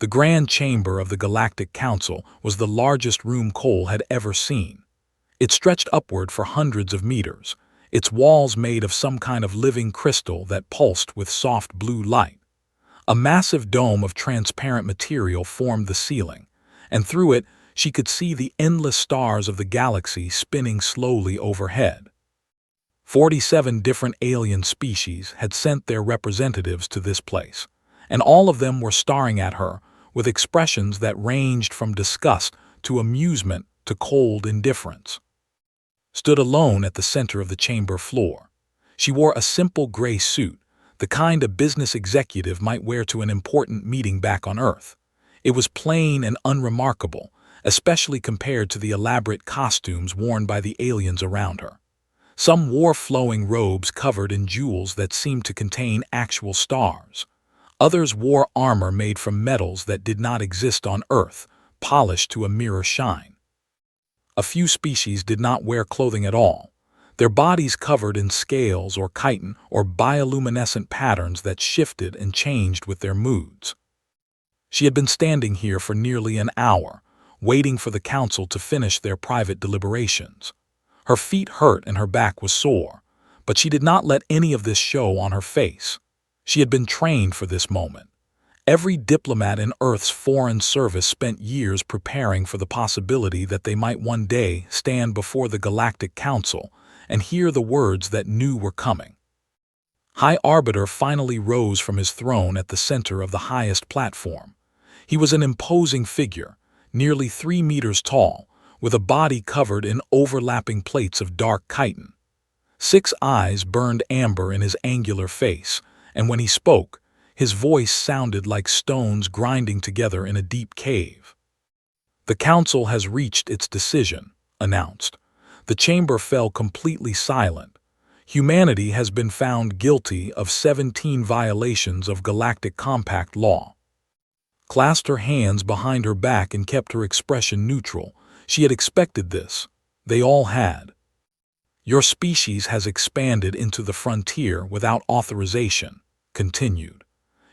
The Grand Chamber of the Galactic Council was the largest room Cole had ever seen. It stretched upward for hundreds of meters, its walls made of some kind of living crystal that pulsed with soft blue light. A massive dome of transparent material formed the ceiling, and through it she could see the endless stars of the galaxy spinning slowly overhead. 47 different alien species had sent their representatives to this place, and all of them were staring at her with expressions that ranged from disgust to amusement to cold indifference. Stood alone at the center of the chamber floor. She wore a simple gray suit, the kind a business executive might wear to an important meeting back on Earth. It was plain and unremarkable, especially compared to the elaborate costumes worn by the aliens around her. Some wore flowing robes covered in jewels that seemed to contain actual stars. Others wore armor made from metals that did not exist on Earth, polished to a mirror shine. A few species did not wear clothing at all, their bodies covered in scales or chitin or bioluminescent patterns that shifted and changed with their moods. She had been standing here for nearly an hour, waiting for the council to finish their private deliberations. Her feet hurt and her back was sore, but she did not let any of this show on her face. She had been trained for this moment. Every diplomat in Earth's foreign service spent years preparing for the possibility that they might one day stand before the Galactic Council and hear the words that knew were coming. High Arbiter finally rose from his throne at the center of the highest platform. He was an imposing figure, nearly 3 meters tall, with a body covered in overlapping plates of dark chitin. 6 eyes burned amber in his angular face, and when he spoke, his voice sounded like stones grinding together in a deep cave. "The council has reached its decision," announced. The chamber fell completely silent. Humanity has been found guilty of 17 violations of Galactic Compact law. Clasped her hands behind her back and kept her expression neutral. She had expected this. They all had. "Your species has expanded into the frontier without authorization," continued.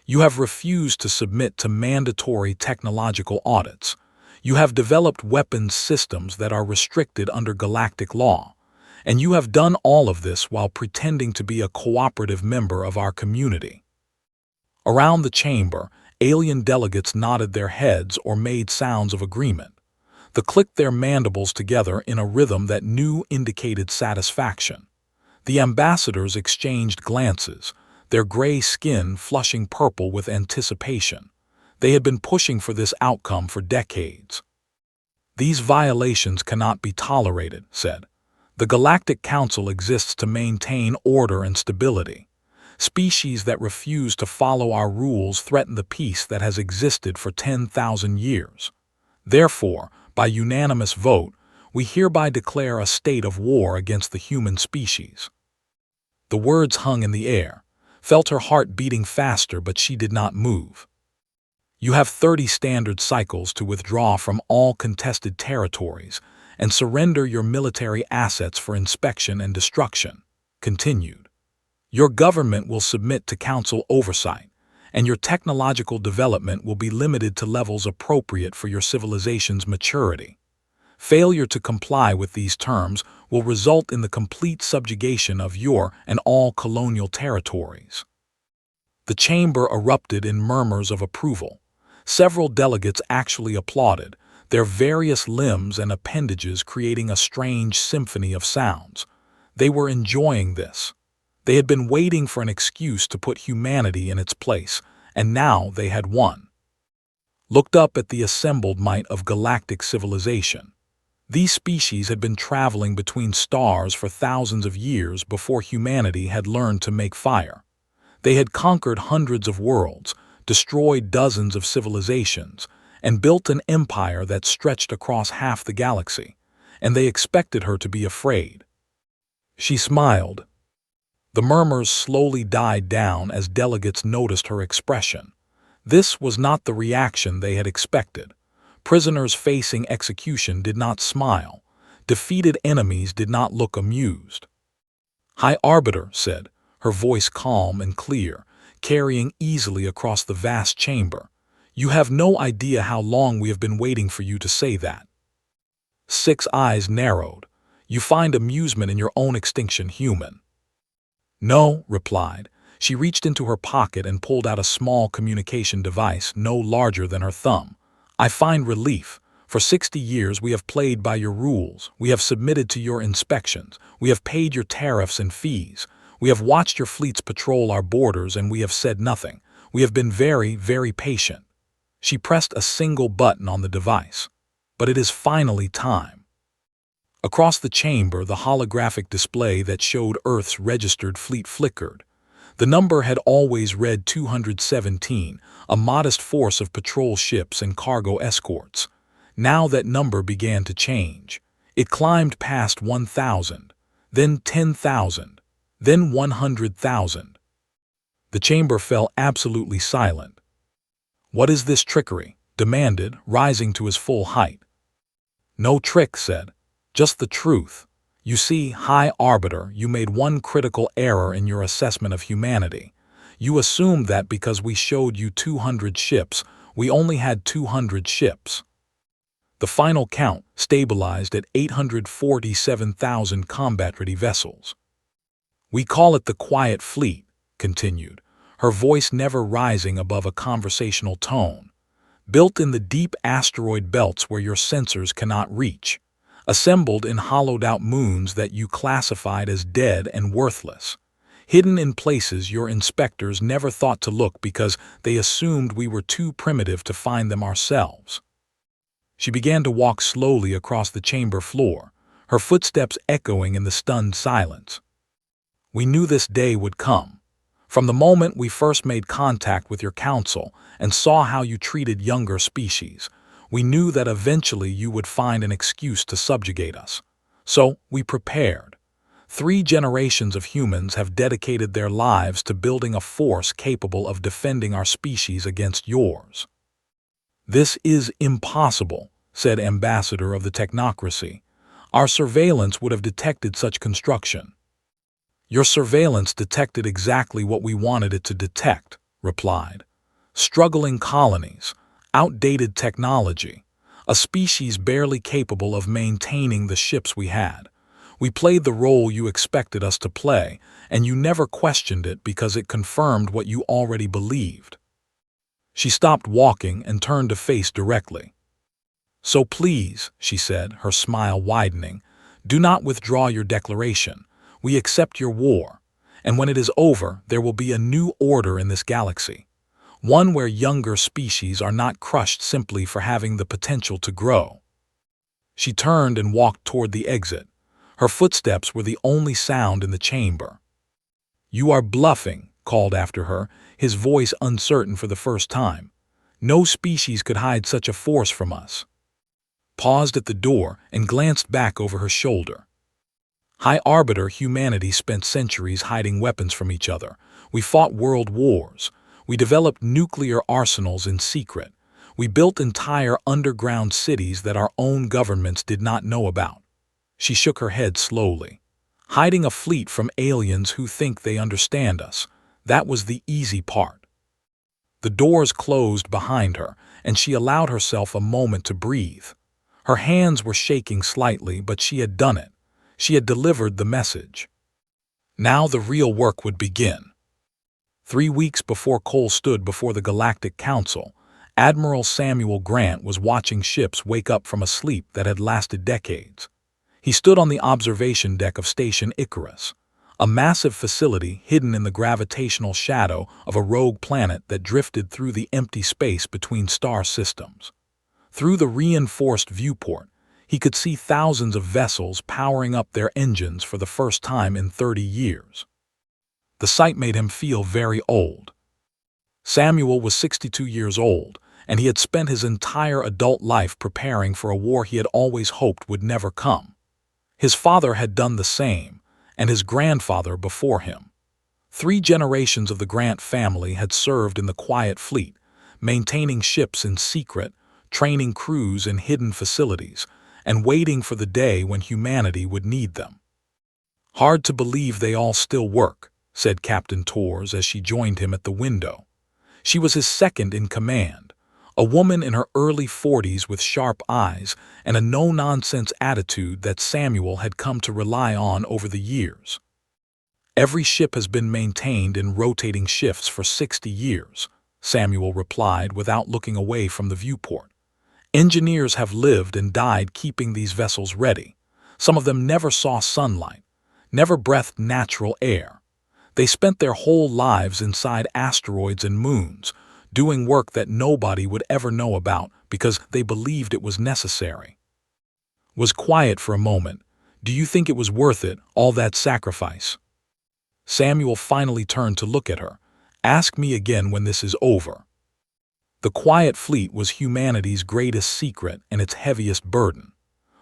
"You have refused to submit to mandatory technological audits. You have developed weapons systems that are restricted under galactic law. And you have done all of this while pretending to be a cooperative member of our community." Around the chamber, alien delegates nodded their heads or made sounds of agreement. They clicked their mandibles together in a rhythm that knew indicated satisfaction. The ambassadors exchanged glances, their gray skin flushing purple with anticipation. They had been pushing for this outcome for decades. "These violations cannot be tolerated," said. "The Galactic Council exists to maintain order and stability. Species that refuse to follow our rules threaten the peace that has existed for 10,000 years. Therefore, by unanimous vote, we hereby declare a state of war against the human species." The words hung in the air, felt her heart beating faster, but she did not move. "You have 30 standard cycles to withdraw from all contested territories and surrender your military assets for inspection and destruction," continued. "Your government will submit to council oversight, and your technological development will be limited to levels appropriate for your civilization's maturity. Failure to comply with these terms will result in the complete subjugation of your and all colonial territories." The chamber erupted in murmurs of approval. Several delegates actually applauded, their various limbs and appendages creating a strange symphony of sounds. They were enjoying this. They had been waiting for an excuse to put humanity in its place, and now they had won. Looked up at the assembled might of galactic civilization. These species had been traveling between stars for thousands of years before humanity had learned to make fire. They had conquered hundreds of worlds, destroyed dozens of civilizations, and built an empire that stretched across half the galaxy, and they expected her to be afraid. She smiled. The murmurs slowly died down as delegates noticed her expression. This was not the reaction they had expected. Prisoners facing execution did not smile. Defeated enemies did not look amused. "High Arbiter," said, her voice calm and clear, carrying easily across the vast chamber, You have no idea how long we have been waiting for you to say that. Six eyes narrowed. You find amusement in your own extinction, human. No, replied. She reached into her pocket and pulled out a small communication device no larger than her thumb. I find relief. For 60 years we have played by your rules, we have submitted to your inspections, we have paid your tariffs and fees, we have watched your fleets patrol our borders and we have said nothing. We have been very, very patient. She pressed a single button on the device. But it is finally time. Across the chamber, the holographic display that showed Earth's registered fleet flickered. The number had always read 217, a modest force of patrol ships and cargo escorts. Now that number began to change. It climbed past 1,000, then 10,000, then 100,000. The chamber fell absolutely silent. What is this trickery? Demanded, rising to his full height. No trick, said. Just the truth. You see, High Arbiter, you made one critical error in your assessment of humanity. You assumed that because we showed you 200 ships, we only had 200 ships. The final count stabilized at 847,000 combat-ready vessels. We call it the Quiet Fleet, continued, her voice never rising above a conversational tone. Built in the deep asteroid belts where your sensors cannot reach. Assembled in hollowed-out moons that you classified as dead and worthless. Hidden in places your inspectors never thought to look because they assumed we were too primitive to find them ourselves. She began to walk slowly across the chamber floor, her footsteps echoing in the stunned silence. We knew this day would come. From the moment we first made contact with your council and saw how you treated younger species, we knew that eventually you would find an excuse to subjugate us. So we prepared. 3 generations of humans have dedicated their lives to building a force capable of defending our species against yours. This is impossible, said Ambassador of the Technocracy. Our surveillance would have detected such construction. Your surveillance detected exactly what we wanted it to detect, replied. Struggling colonies, outdated technology, a species barely capable of maintaining the ships we had. We played the role you expected us to play, and you never questioned it because it confirmed what you already believed. She stopped walking and turned to face directly. So please, she said, her smile widening, do not withdraw your declaration. We accept your war, and when it is over, there will be a new order in this galaxy. One where younger species are not crushed simply for having the potential to grow. She turned and walked toward the exit. Her footsteps were the only sound in the chamber. You are bluffing, called after her, his voice uncertain for the first time. No species could hide such a force from us. Paused at the door and glanced back over her shoulder. High Arbiter, humanity spent centuries hiding weapons from each other. We fought world wars. We developed nuclear arsenals in secret. We built entire underground cities that our own governments did not know about. She shook her head slowly. Hiding a fleet from aliens who think they understand us, that was the easy part. The doors closed behind her, and she allowed herself a moment to breathe. Her hands were shaking slightly, but she had done it. She had delivered the message. Now the real work would begin. 3 weeks before Cole stood before the Galactic Council, Admiral Samuel Grant was watching ships wake up from a sleep that had lasted decades. He stood on the observation deck of Station Icarus, a massive facility hidden in the gravitational shadow of a rogue planet that drifted through the empty space between star systems. Through the reinforced viewport, he could see thousands of vessels powering up their engines for the first time in 30 years. The sight made him feel very old. Samuel was 62 years old, and he had spent his entire adult life preparing for a war he had always hoped would never come. His father had done the same, and his grandfather before him. 3 generations of the Grant family had served in the Quiet Fleet, maintaining ships in secret, training crews in hidden facilities, and waiting for the day when humanity would need them. Hard to believe they all still work, said Captain Torres as she joined him at the window. She was his second in command, A woman in her early 40s with sharp eyes and a no-nonsense attitude that Samuel had come to rely on over the years. "Every ship has been maintained in rotating shifts for 60 years, Samuel replied without looking away from the viewport. "Engineers have lived and died keeping these vessels ready. Some of them never saw sunlight, never breathed natural air. They spent their whole lives inside asteroids and moons, doing work that nobody would ever know about because they believed it was necessary." Was quiet for a moment. "Do you think it was worth it, all that sacrifice?" Samuel finally turned to look at her. "Ask me again when this is over." The quiet fleet was humanity's greatest secret and its heaviest burden.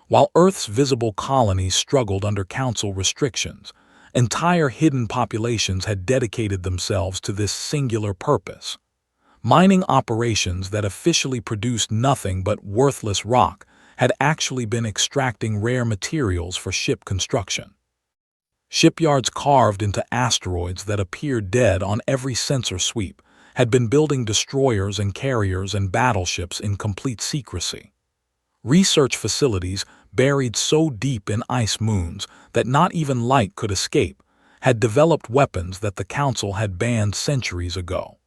While Earth's visible colonies struggled under council restrictions, entire hidden populations had dedicated themselves to this singular purpose. Mining operations that officially produced nothing but worthless rock had actually been extracting rare materials for ship construction. Shipyards carved into asteroids that appeared dead on every sensor sweep had been building destroyers and carriers and battleships in complete secrecy. Research facilities, buried so deep in ice moons that not even light could escape, had developed weapons that the Council had banned centuries ago.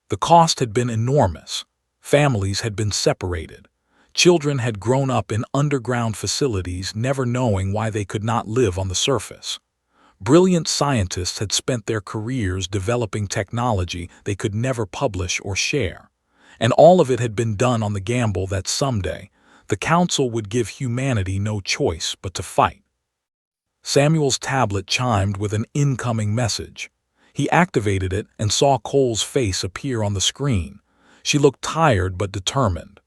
The cost had been enormous. Families had been separated. Children had grown up in underground facilities, never knowing why they could not live on the surface. Brilliant scientists had spent their careers developing technology they could never publish or share. And all of it had been done on the gamble that someday the Council would give humanity no choice but to fight. Samuel's tablet chimed with an incoming message. He activated it and saw Cole's face appear on the screen. She looked tired but determined.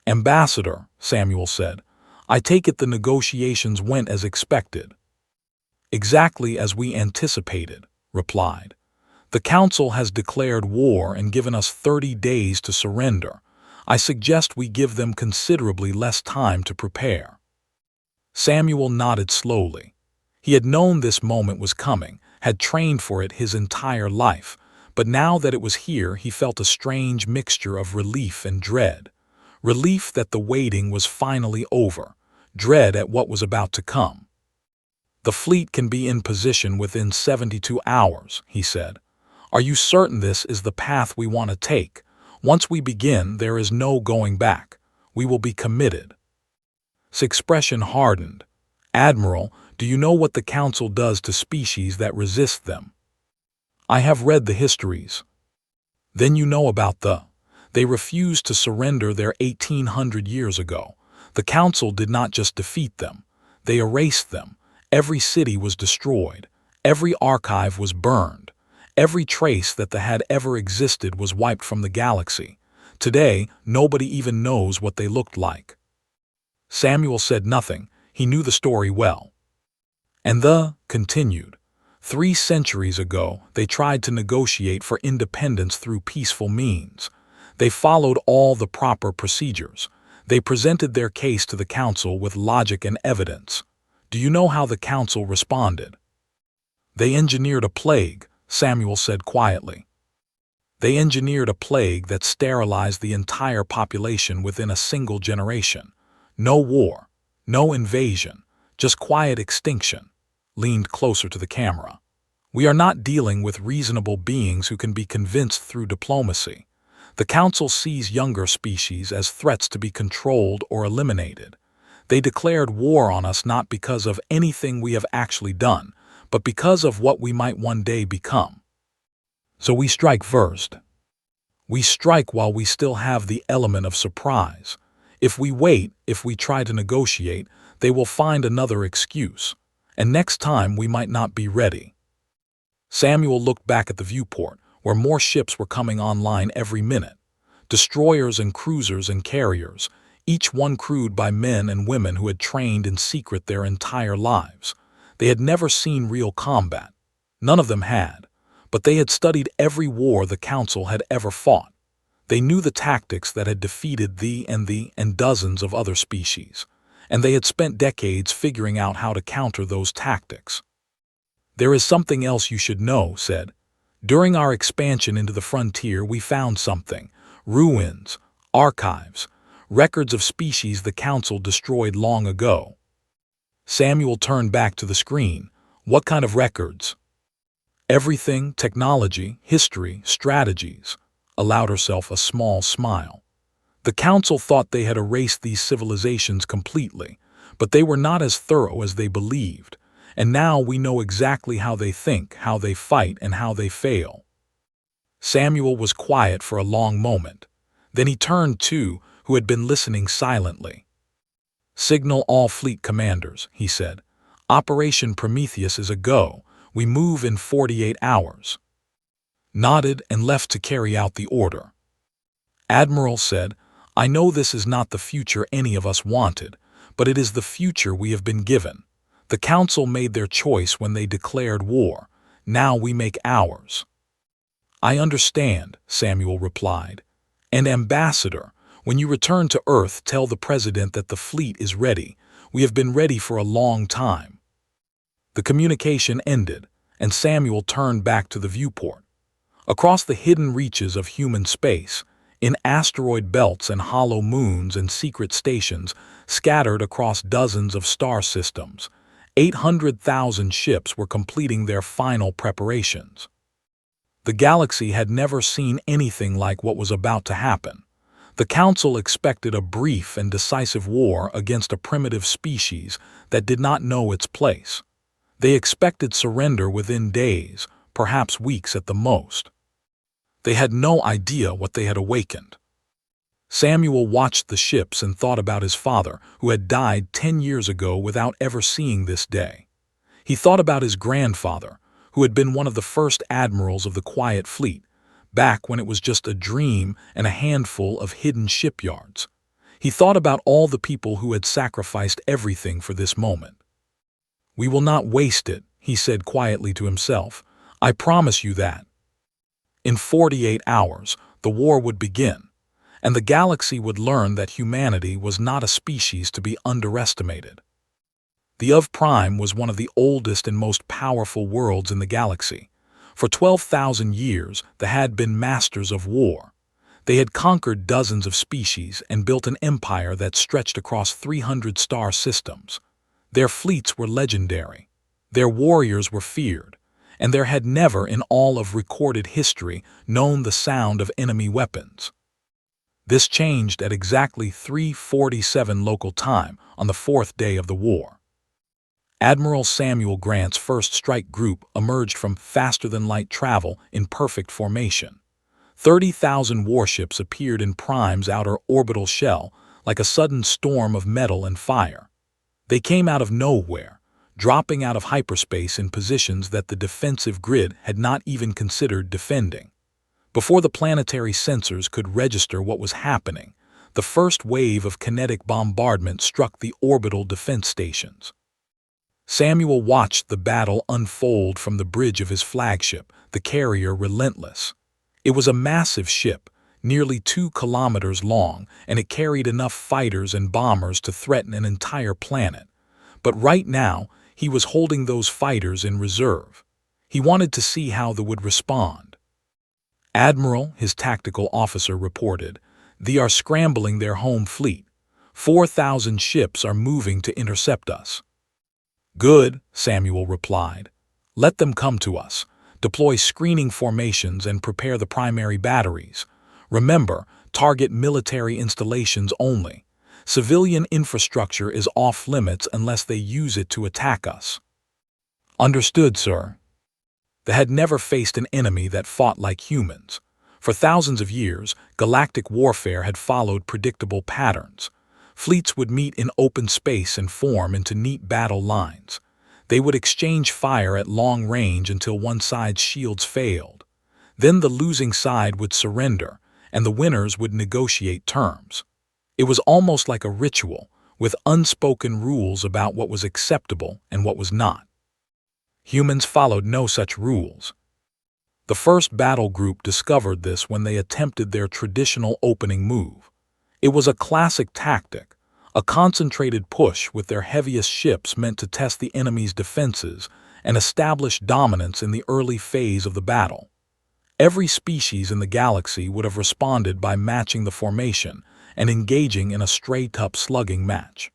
"Ambassador," Samuel said, "I take it the negotiations went as expected." "Exactly as we anticipated," replied. "The Council has declared war and given us 30 days to surrender. I suggest we give them considerably less time to prepare." Samuel nodded slowly. He had known this moment was coming, had trained for it his entire life, but now that it was here he felt a strange mixture of relief and dread. Relief that the waiting was finally over, dread at what was about to come. "The fleet can be in position within 72 hours, he said. "Are you certain this is the path we want to take? Once we begin, there is no going back. We will be committed." His expression hardened. "Admiral, do you know what the Council does to species that resist them?" "I have read the histories." "Then you know about They refused to surrender there 1800 years ago. The Council did not just defeat them. They erased them. Every city was destroyed. Every archive was burned. Every trace that had ever existed was wiped from the galaxy. Today, nobody even knows what they looked like." Samuel said nothing. He knew the story well. "And continued. 3 centuries ago, they tried to negotiate for independence through peaceful means. They followed all the proper procedures. They presented their case to the Council with logic and evidence. Do you know how the Council responded?" "They engineered a plague," Samuel said quietly. "They engineered a plague that sterilized the entire population within a single generation. No war, no invasion, just quiet extinction." Leaned closer to the camera. "We are not dealing with reasonable beings who can be convinced through diplomacy. The Council sees younger species as threats to be controlled or eliminated. They declared war on us not because of anything we have actually done, but because of what we might one day become. So we strike first. We strike while we still have the element of surprise. If we wait, if we try to negotiate, they will find another excuse. And next time we might not be ready." Samuel looked back at the viewport, where more ships were coming online every minute. Destroyers and cruisers and carriers, each one crewed by men and women who had trained in secret their entire lives. They had never seen real combat. None of them had. But they had studied every war the Council had ever fought. They knew the tactics that had defeated and dozens of other species. And they had spent decades figuring out how to counter those tactics. "There is something else you should know," said. "During our expansion into the frontier, we found something. ruins, archives, records of species the Council destroyed long ago. Samuel turned back to the screen. What kind of records? Everything, technology, history, strategies. Allowed herself a small smile. The Council thought they had erased these civilizations completely, but they were not as thorough as they believed, and now we know exactly how they think, how they fight, and how they fail. Samuel was quiet for a long moment. Then he turned to who had been listening silently. "Signal all fleet commanders," he said. "Operation Prometheus is a go. We move in 48 hours." Nodded and left to carry out the order. Admiral said, "I know this is not the future any of us wanted, but it is the future we have been given. The Council made their choice when they declared war. Now we make ours." "I understand," Samuel replied. "And Ambassador, when you return to Earth, tell the President that the fleet is ready. We have been ready for a long time." The communication ended, and Samuel turned back to the viewport. Across the hidden reaches of human space, in asteroid belts and hollow moons and secret stations scattered across dozens of star systems, 800,000 ships were completing their final preparations. The galaxy had never seen anything like what was about to happen. The Council expected a brief and decisive war against a primitive species that did not know its place. They expected surrender within days, perhaps weeks at the most. They had no idea what they had awakened. Samuel watched the ships and thought about his father, who had died 10 years ago without ever seeing this day. He thought about his grandfather, who had been one of the first admirals of the Quiet Fleet, back when it was just a dream and a handful of hidden shipyards. He thought about all the people who had sacrificed everything for this moment. "We will not waste it," he said quietly to himself. "I promise you that." In 48 hours, the war would begin, and the galaxy would learn that humanity was not a species to be underestimated. The Of Prime was one of the oldest and most powerful worlds in the galaxy. For 12,000 years, they had been masters of war. They had conquered dozens of species and built an empire that stretched across 300 star systems. Their fleets were legendary. Their warriors were feared, and there had never in all of recorded history known the sound of enemy weapons. This changed at exactly 3:47 local time on the fourth day of the war. Admiral Samuel Grant's first strike group emerged from faster-than-light travel in perfect formation. 30,000 warships appeared in Prime's outer orbital shell like a sudden storm of metal and fire. They came out of nowhere, dropping out of hyperspace in positions that the defensive grid had not even considered defending. Before the planetary sensors could register what was happening, the first wave of kinetic bombardment struck the orbital defense stations. Samuel watched the battle unfold from the bridge of his flagship, the carrier Relentless. It was a massive ship, nearly 2 kilometers long, and it carried enough fighters and bombers to threaten an entire planet. But right now, he was holding those fighters in reserve. He wanted to see how they would respond. "Admiral," his tactical officer reported, "they are scrambling their home fleet. 4,000 ships are moving to intercept us." "Good," Samuel replied. "Let them come to us. Deploy screening formations and prepare the primary batteries. Remember, target military installations only. Civilian infrastructure is off limits unless they use it to attack us." "Understood, sir." They had never faced an enemy that fought like humans. For thousands of years, galactic warfare had followed predictable patterns. Fleets would meet in open space and form into neat battle lines. They would exchange fire at long range until one side's shields failed. Then the losing side would surrender, and the winners would negotiate terms. It was almost like a ritual, with unspoken rules about what was acceptable and what was not. Humans followed no such rules. The first battle group discovered this when they attempted their traditional opening move. It was a classic tactic, a concentrated push with their heaviest ships meant to test the enemy's defenses and establish dominance in the early phase of the battle. Every species in the galaxy would have responded by matching the formation and engaging in a straight-up slugging match.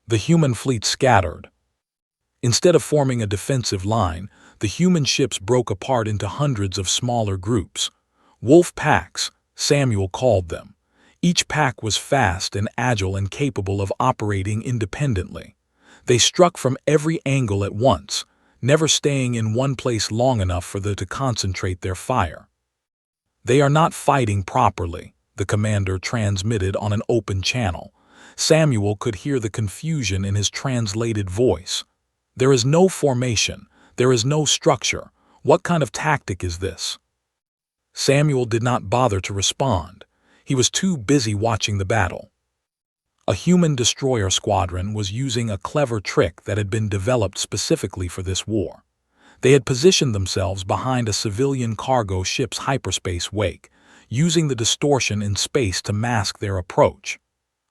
The human fleet scattered. Instead of forming a defensive line, the human ships broke apart into hundreds of smaller groups. Wolf packs, Samuel called them. Each pack was fast and agile and capable of operating independently. They struck from every angle at once, never staying in one place long enough for them to concentrate their fire. "They are not fighting properly," the commander transmitted on an open channel. Samuel could hear the confusion in his translated voice. "There is no formation. There is no structure. What kind of tactic is this?" Samuel did not bother to respond. He was too busy watching the battle. A human destroyer squadron was using a clever trick that had been developed specifically for this war. They had positioned themselves behind a civilian cargo ship's hyperspace wake, using the distortion in space to mask their approach.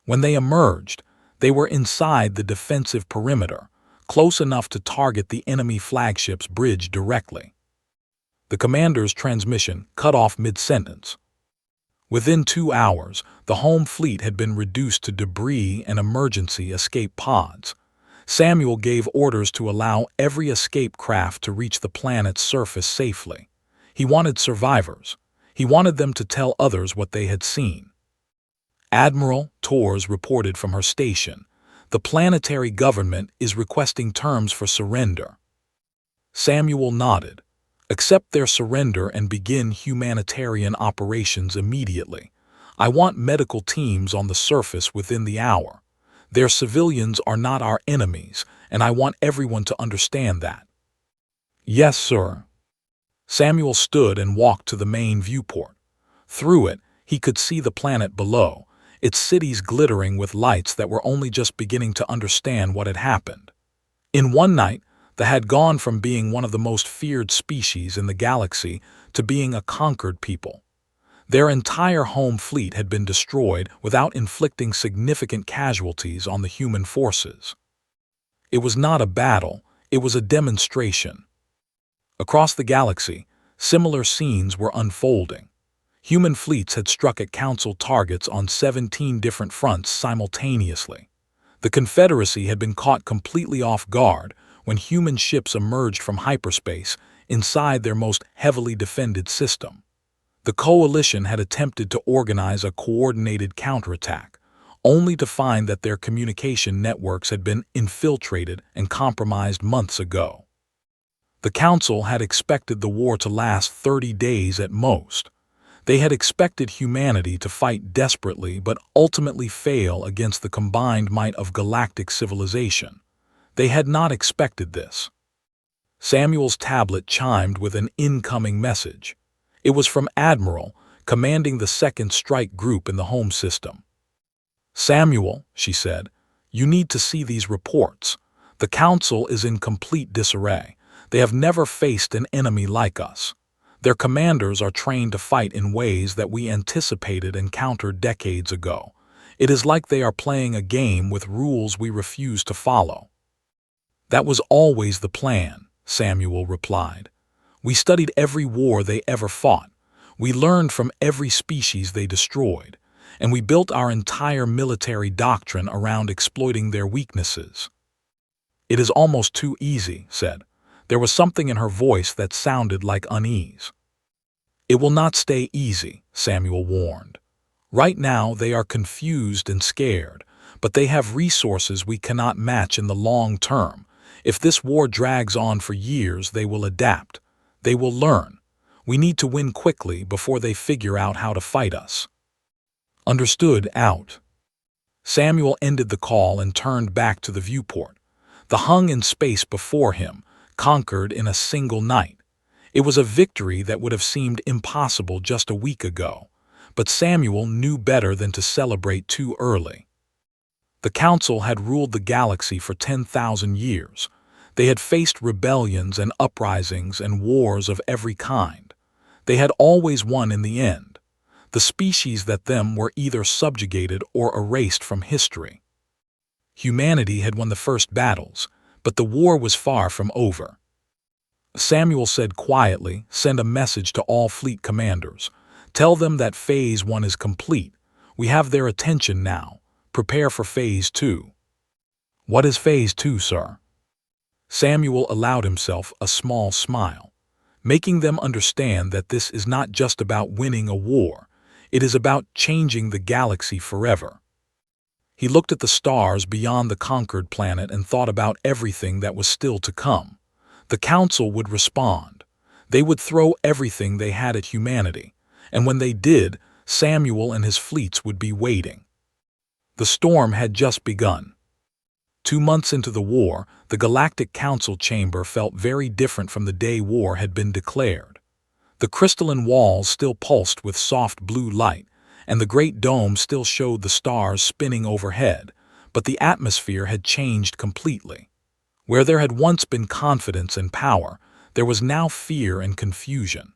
When they emerged, they were inside the defensive perimeter, close enough to target the enemy flagship's bridge directly. The commander's transmission cut off mid-sentence. Within 2 hours, the home fleet had been reduced to debris and emergency escape pods. Samuel gave orders to allow every escape craft to reach the planet's surface safely. He wanted survivors. He wanted them to tell others what they had seen. Admiral Torres reported from her station. "The planetary government is requesting terms for surrender." Samuel nodded. "Accept their surrender and begin humanitarian operations immediately. I want medical teams on the surface within the hour. Their civilians are not our enemies, and I want everyone to understand that." "Yes, sir." Samuel stood and walked to the main viewport. Through it, he could see the planet below, its cities glittering with lights that were only just beginning to understand what had happened. In one night, they had gone from being one of the most feared species in the galaxy to being a conquered people. Their entire home fleet had been destroyed without inflicting significant casualties on the human forces. It was not a battle, it was a demonstration. Across the galaxy, similar scenes were unfolding. Human fleets had struck at Council targets on 17 different fronts simultaneously. The Confederacy had been caught completely off guard when human ships emerged from hyperspace inside their most heavily defended system. The coalition had attempted to organize a coordinated counterattack, only to find that their communication networks had been infiltrated and compromised months ago. The Council had expected the war to last 30 days at most. They had expected humanity to fight desperately but ultimately fail against the combined might of galactic civilization. They had not expected this. Samuel's tablet chimed with an incoming message. It was from Admiral, commanding the 2nd Strike Group in the home system. "Samuel," she said, "you need to see these reports. The Council is in complete disarray. They have never faced an enemy like us. Their commanders are trained to fight in ways that we anticipated and countered decades ago. It is like they are playing a game with rules we refuse to follow." "That was always the plan," Samuel replied. "We studied every war they ever fought. We learned from every species they destroyed, and we built our entire military doctrine around exploiting their weaknesses." "It is almost too easy," said. There was something in her voice that sounded like unease. "It will not stay easy," Samuel warned. "Right now they are confused and scared, but they have resources we cannot match in the long term. If this war drags on for years, they will adapt. They will learn. We need to win quickly before they figure out how to fight us." "Understood, out." Samuel ended the call and turned back to the viewport. The hung in space before him, conquered in a single night. It was a victory that would have seemed impossible just a week ago, but Samuel knew better than to celebrate too early. The Council had ruled the galaxy for 10,000 years. They had faced rebellions and uprisings and wars of every kind. They had always won in the end. The species that them were either subjugated or erased from history. Humanity had won the first battles, but the war was far from over. Samuel said quietly, "Send a message to all fleet commanders. Tell them that Phase 1 is complete. We have their attention now. Prepare for Phase 2. "What is Phase 2, sir?" Samuel allowed himself a small smile, making them understand that this is not just about winning a war, it is about changing the galaxy forever. He looked at the stars beyond the conquered planet and thought about everything that was still to come. The Council would respond. They would throw everything they had at humanity, and when they did, Samuel and his fleets would be waiting. The storm had just begun. 2 months into the war, the Galactic Council chamber felt very different from the day war had been declared. The crystalline walls still pulsed with soft blue light, and the great dome still showed the stars spinning overhead, but the atmosphere had changed completely. Where there had once been confidence and power, there was now fear and confusion.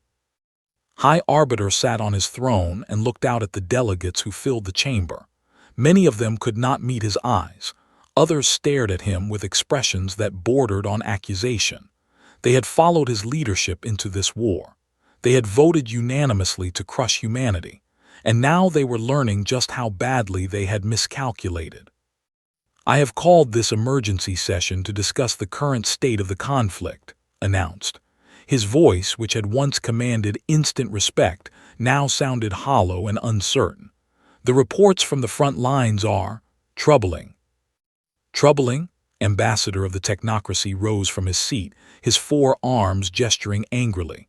High Arbiter sat on his throne and looked out at the delegates who filled the chamber. Many of them could not meet his eyes. Others stared at him with expressions that bordered on accusation. They had followed his leadership into this war. They had voted unanimously to crush humanity, and now they were learning just how badly they had miscalculated. "I have called this emergency session to discuss the current state of the conflict," announced. His voice, which had once commanded instant respect, now sounded hollow and uncertain. "The reports from the front lines are troubling." "Troubling?" Ambassador of the Technocracy rose from his seat, his 4 arms gesturing angrily.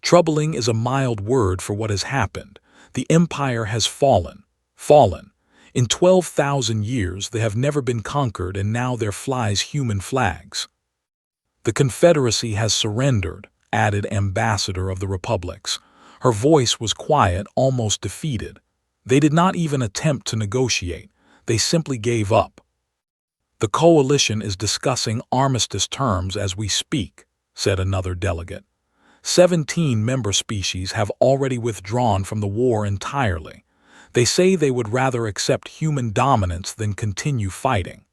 "Troubling is a mild word for what has happened. The Empire has fallen. Fallen. In 12,000 years they have never been conquered, and now there flies human flags." "The Confederacy has surrendered," added Ambassador of the Republics. Her voice was quiet, almost defeated. "They did not even attempt to negotiate. They simply gave up." "The coalition is discussing armistice terms as we speak," said another delegate. 17 member species have already withdrawn from the war entirely. They say they would rather accept human dominance than continue fighting.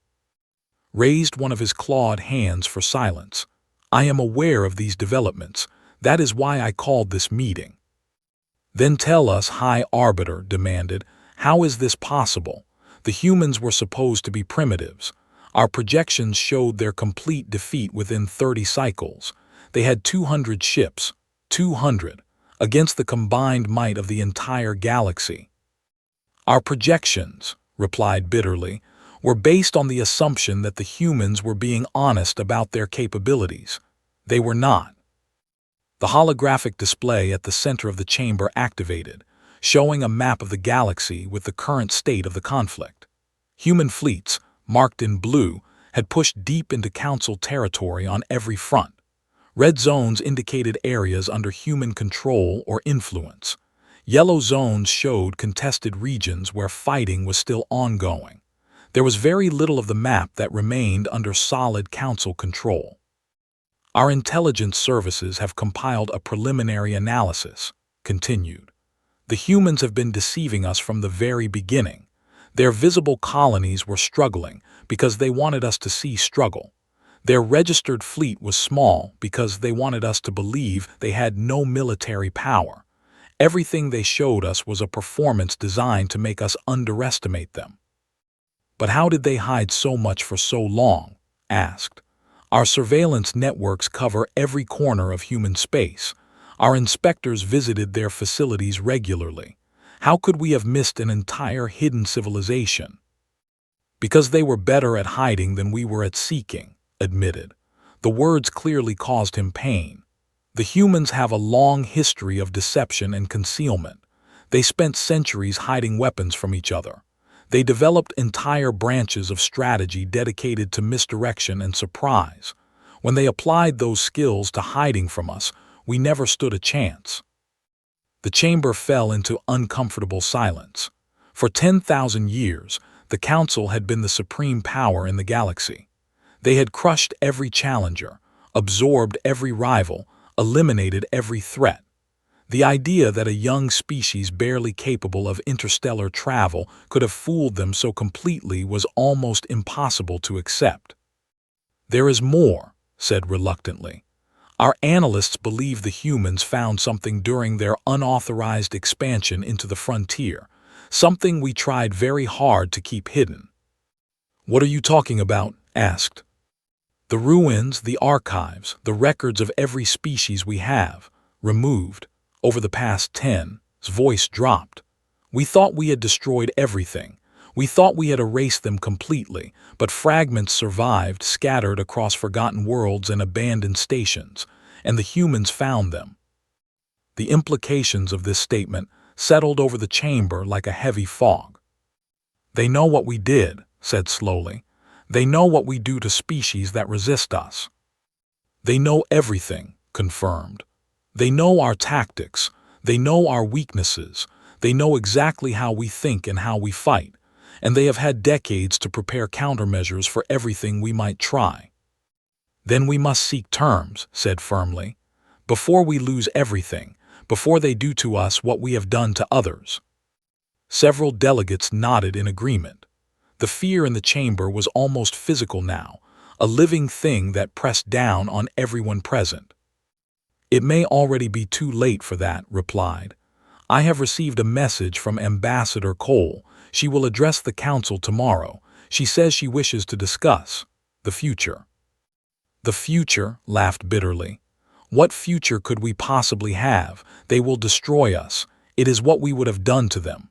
Raised one of his clawed hands for silence. "I am aware of these developments. That is why I called this meeting." "Then tell us," High Arbiter demanded, "how is this possible? The humans were supposed to be primitives. Our projections showed their complete defeat within 30 cycles. They had 200 ships, 200, against the combined might of the entire galaxy." "Our projections," replied bitterly, "were based on the assumption that the humans were being honest about their capabilities. They were not." The holographic display at the center of the chamber activated, showing a map of the galaxy with the current state of the conflict. Human fleets, marked in blue, had pushed deep into Council territory on every front. Red zones indicated areas under human control or influence. Yellow zones showed contested regions where fighting was still ongoing. There was very little of the map that remained under solid Council control. "Our intelligence services have compiled a preliminary analysis," continued. "The humans have been deceiving us from the very beginning. Their visible colonies were struggling because they wanted us to see struggle. Their registered fleet was small because they wanted us to believe they had no military power. Everything they showed us was a performance designed to make us underestimate them." "But how did they hide so much for so long?" asked. "Our surveillance networks cover every corner of human space. Our inspectors visited their facilities regularly. How could we have missed an entire hidden civilization?" "Because they were better at hiding than we were at seeking," admitted. The words clearly caused him pain. "The humans have a long history of deception and concealment. They spent centuries hiding weapons from each other. They developed entire branches of strategy dedicated to misdirection and surprise. When they applied those skills to hiding from us, we never stood a chance." The chamber fell into uncomfortable silence. For 10,000 years, the Council had been the supreme power in the galaxy. They had crushed every challenger, absorbed every rival, eliminated every threat. The idea that a young species barely capable of interstellar travel could have fooled them so completely was almost impossible to accept. "There is more," said reluctantly. Our analysts believe the humans found something during their unauthorized expansion into the frontier, something we tried very hard to keep hidden." "What are you talking about?" asked. "The ruins, the archives, the records of every species we have removed over the past 10. His voice dropped. "We thought we had destroyed everything. We thought we had erased them completely, but fragments survived, scattered across forgotten worlds and abandoned stations, and the humans found them." The implications of this statement settled over the chamber like a heavy fog. "They know what we did," said slowly. "They know what we do to species that resist us." "They know everything," confirmed. "They know our tactics. They know our weaknesses. They know exactly how we think and how we fight, and they have had decades to prepare countermeasures for everything we might try." "Then we must seek terms," said firmly, "before we lose everything, before they do to us what we have done to others." Several delegates nodded in agreement. The fear in the chamber was almost physical now, a living thing that pressed down on everyone present. "It may already be too late for that," replied. "I have received a message from Ambassador Cole. She will address the council tomorrow. She says she wishes to discuss the future." "The future?" laughed bitterly. "What future could we possibly have? They will destroy us. It is what we would have done to them."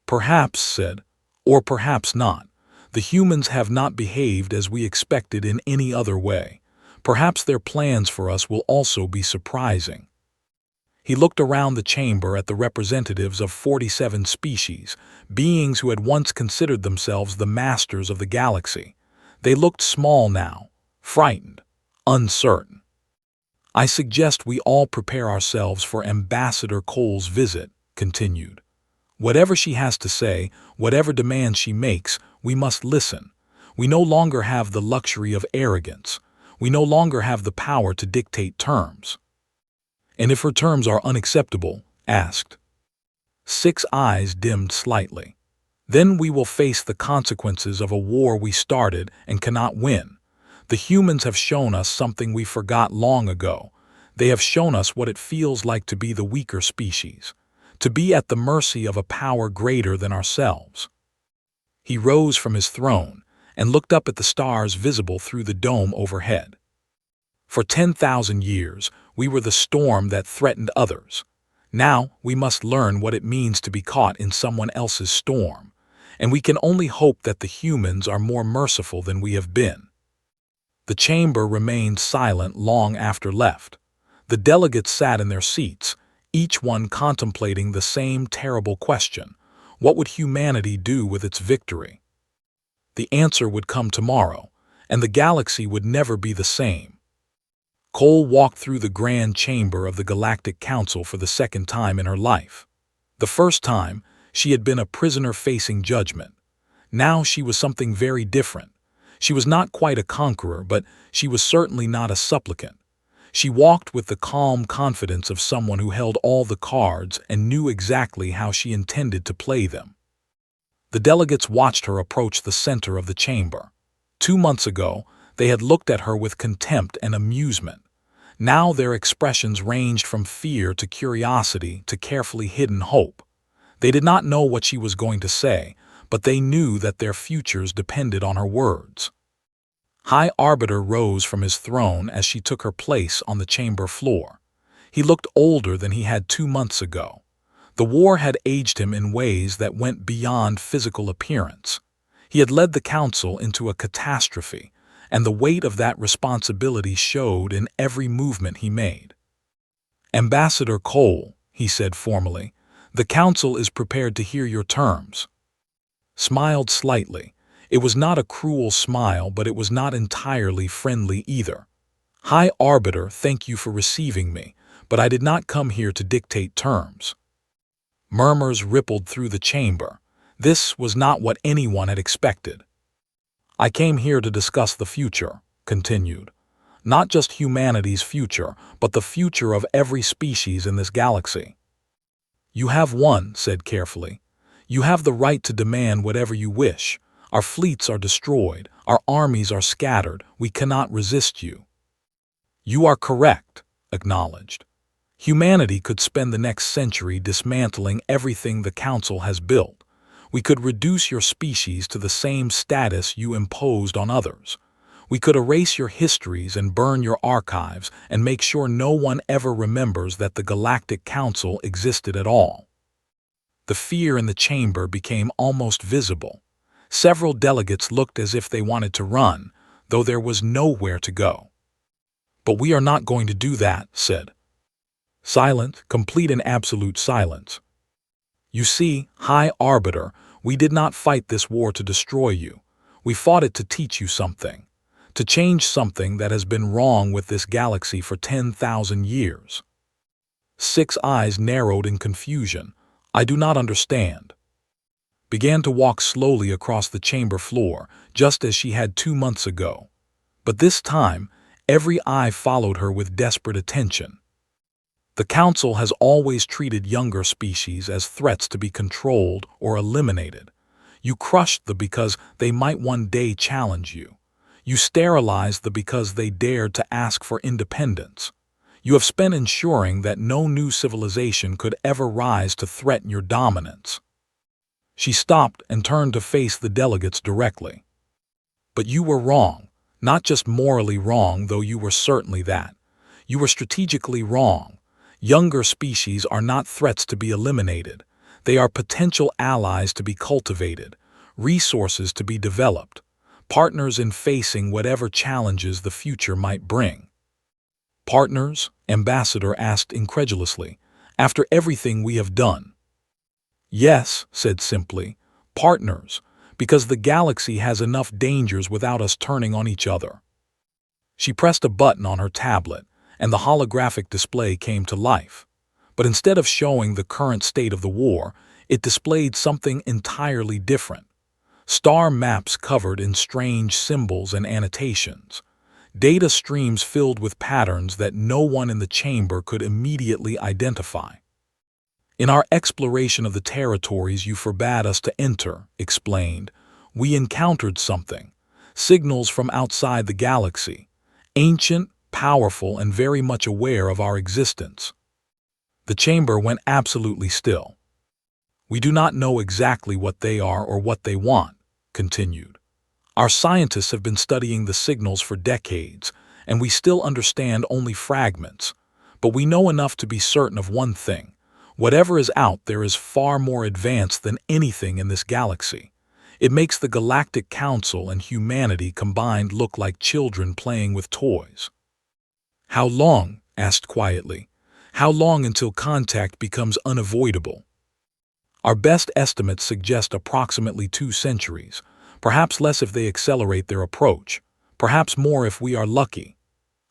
"Perhaps," said, "or perhaps not. The humans have not behaved as we expected in any other way. Perhaps their plans for us will also be surprising." He looked around the chamber at the representatives of 47 species, beings who had once considered themselves the masters of the galaxy. They looked small now, frightened, uncertain. "I suggest we all prepare ourselves for Ambassador Cole's visit," continued. "Whatever she has to say, whatever demands she makes, we must listen. We no longer have the luxury of arrogance. We no longer have the power to dictate terms." "And if her terms are unacceptable?" asked. 6 eyes dimmed slightly. "Then we will face the consequences of a war we started and cannot win. The humans have shown us something we forgot long ago. They have shown us what it feels like to be the weaker species, to be at the mercy of a power greater than ourselves." He rose from his throne and looked up at the stars visible through the dome overhead. "For 10,000 years, we were the storm that threatened others. Now we must learn what it means to be caught in someone else's storm, and we can only hope that the humans are more merciful than we have been." The chamber remained silent long after left. The delegates sat in their seats, each one contemplating the same terrible question: what would humanity do with its victory? The answer would come tomorrow, and the galaxy would never be the same. Cole walked through the grand chamber of the Galactic Council for the second time in her life. The first time, she had been a prisoner facing judgment. Now she was something very different. She was not quite a conqueror, but she was certainly not a supplicant. She walked with the calm confidence of someone who held all the cards and knew exactly how she intended to play them. The delegates watched her approach the center of the chamber. 2 months ago, they had looked at her with contempt and amusement. Now their expressions ranged from fear to curiosity to carefully hidden hope. They did not know what she was going to say, but they knew that their futures depended on her words. High Arbiter rose from his throne as she took her place on the chamber floor. He looked older than he had 2 months ago. The war had aged him in ways that went beyond physical appearance. He had led the council into a catastrophe, and the weight of that responsibility showed in every movement he made. "Ambassador Cole," he said formally, "the council is prepared to hear your terms." Smiled slightly. It was not a cruel smile, but it was not entirely friendly either. "High Arbiter, thank you for receiving me, but I did not come here to dictate terms." Murmurs rippled through the chamber. This was not what anyone had expected. "I came here to discuss the future," continued. "Not just humanity's future, but the future of every species in this galaxy." "You have one," said carefully. "You have the right to demand whatever you wish. Our fleets are destroyed. Our armies are scattered. We cannot resist you." You are correct, acknowledged. Humanity could spend the next century dismantling everything the Council has built. We could reduce your species to the same status you imposed on others. We could erase your histories and burn your archives and make sure no one ever remembers that the Galactic Council existed at all. The fear in the chamber became almost visible. Several delegates looked as if they wanted to run, though there was nowhere to go. "But we are not going to do that," said. Silent, complete and absolute silence. "You see, High Arbiter, we did not fight this war to destroy you. We fought it to teach you something, to change something that has been wrong with this galaxy for 10,000 years." Six eyes narrowed in confusion. "I do not understand." Began to walk slowly across the chamber floor, just as she had 2 months ago. But this time, every eye followed her with desperate attention. The Council has always treated younger species as threats to be controlled or eliminated. You crushed them because they might one day challenge you. You sterilized them because they dared to ask for independence. You have spent ensuring that no new civilization could ever rise to threaten your dominance. She stopped and turned to face the delegates directly. "But you were wrong, not just morally wrong, though you were certainly that. You were strategically wrong. Younger species are not threats to be eliminated. They are potential allies to be cultivated, resources to be developed, partners in facing whatever challenges the future might bring." "Partners?" Ambassador asked incredulously. "After everything we have done?" "Yes," said simply, "partners, because the galaxy has enough dangers without us turning on each other." She pressed a button on her tablet, and the holographic display came to life. But instead of showing the current state of the war, it displayed something entirely different. Star maps covered in strange symbols and annotations. Data streams filled with patterns that no one in the chamber could immediately identify. "In our exploration of the territories you forbade us to enter," explained, "we encountered something. Signals from outside the galaxy. Ancient, powerful, and very much aware of our existence." The chamber went absolutely still. "We do not know exactly what they are or what they want," continued. "Our scientists have been studying the signals for decades, and we still understand only fragments. But we know enough to be certain of one thing. Whatever is out there is far more advanced than anything in this galaxy. It makes the Galactic Council and humanity combined look like children playing with toys." "How long?" asked quietly. "How long until contact becomes unavoidable?" "Our best estimates suggest approximately 2 centuries, perhaps less if they accelerate their approach, perhaps more if we are lucky."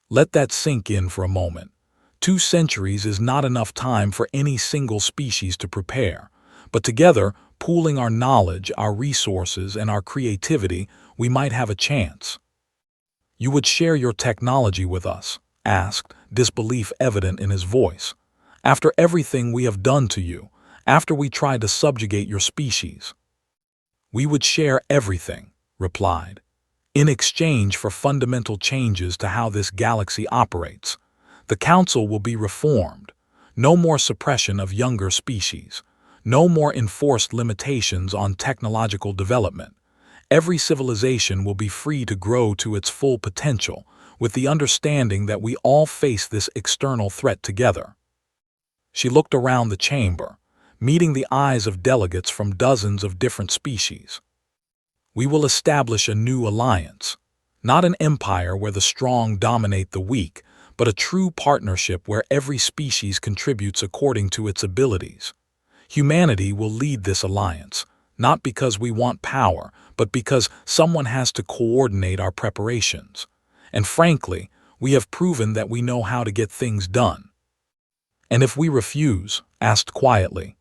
Let that sink in for a moment. 2 centuries is not enough time for any single species to prepare, but together, pooling our knowledge, our resources, and our creativity, we might have a chance. "You would share your technology with us?" asked, disbelief evident in his voice. "After everything we have done to you, after we tried to subjugate your species?" "We would share everything," replied, "in exchange for fundamental changes to how this galaxy operates. The Council will be reformed. No more suppression of younger species. No more enforced limitations on technological development. Every civilization will be free to grow to its full potential, with the understanding that we all face this external threat together." She looked around the chamber, meeting the eyes of delegates from dozens of different species. "We will establish a new alliance. Not an empire where the strong dominate the weak, but a true partnership where every species contributes according to its abilities. Humanity will lead this alliance, not because we want power, but because someone has to coordinate our preparations. And frankly, we have proven that we know how to get things done." "And if we refuse?" asked quietly.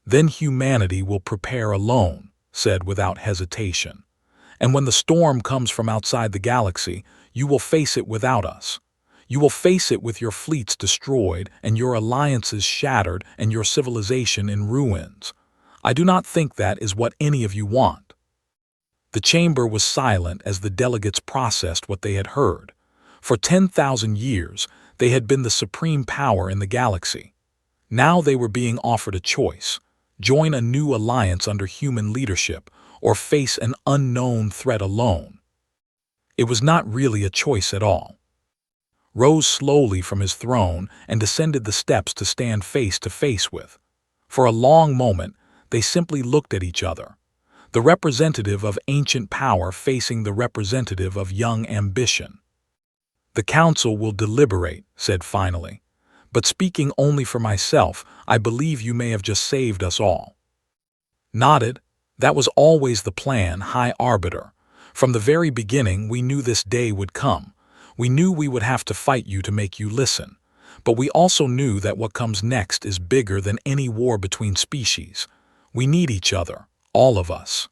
"Then humanity will prepare alone," said without hesitation. "And when the storm comes from outside the galaxy, you will face it without us. You will face it with your fleets destroyed and your alliances shattered and your civilization in ruins. I do not think that is what any of you want." The chamber was silent as the delegates processed what they had heard. For 10,000 years, they had been the supreme power in the galaxy. Now they were being offered a choice: join a new alliance under human leadership, or face an unknown threat alone. It was not really a choice at all. Rose slowly from his throne and descended the steps to stand face to face with. For a long moment, they simply looked at each other. The representative of ancient power facing the representative of young ambition. "The council will deliberate," said finally. "But speaking only for myself, I believe you may have just saved us all." Nodded. "That was always the plan, High Arbiter. From the very beginning, we knew this day would come. We knew we would have to fight you to make you listen. But we also knew that what comes next is bigger than any war between species. We need each other, all of us."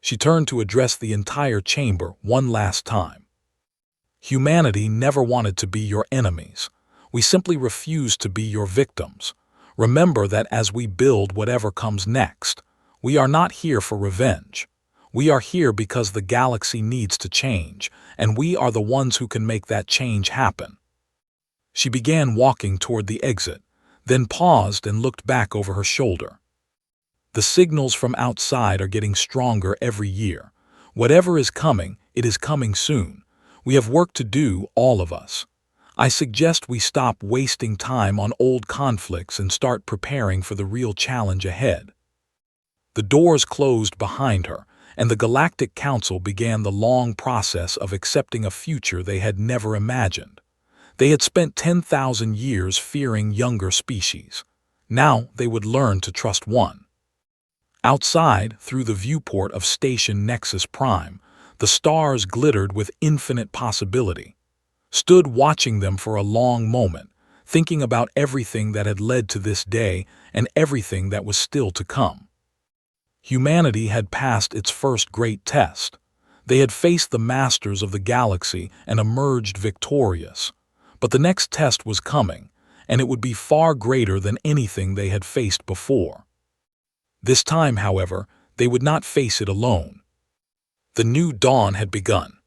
She turned to address the entire chamber one last time. "Humanity never wanted to be your enemies. We simply refused to be your victims. Remember that as we build whatever comes next, we are not here for revenge. We are here because the galaxy needs to change, and we are the ones who can make that change happen." She began walking toward the exit, then paused and looked back over her shoulder. "The signals from outside are getting stronger every year. Whatever is coming, it is coming soon. We have work to do, all of us. I suggest we stop wasting time on old conflicts and start preparing for the real challenge ahead." The doors closed behind her, and the Galactic Council began the long process of accepting a future they had never imagined. They had spent 10,000 years fearing younger species. Now they would learn to trust one. Outside, through the viewport of Station Nexus Prime, the stars glittered with infinite possibility. Stood watching them for a long moment, thinking about everything that had led to this day and everything that was still to come. Humanity had passed its first great test. They had faced the masters of the galaxy and emerged victorious. But the next test was coming, and it would be far greater than anything they had faced before. This time, however, they would not face it alone. The new dawn had begun.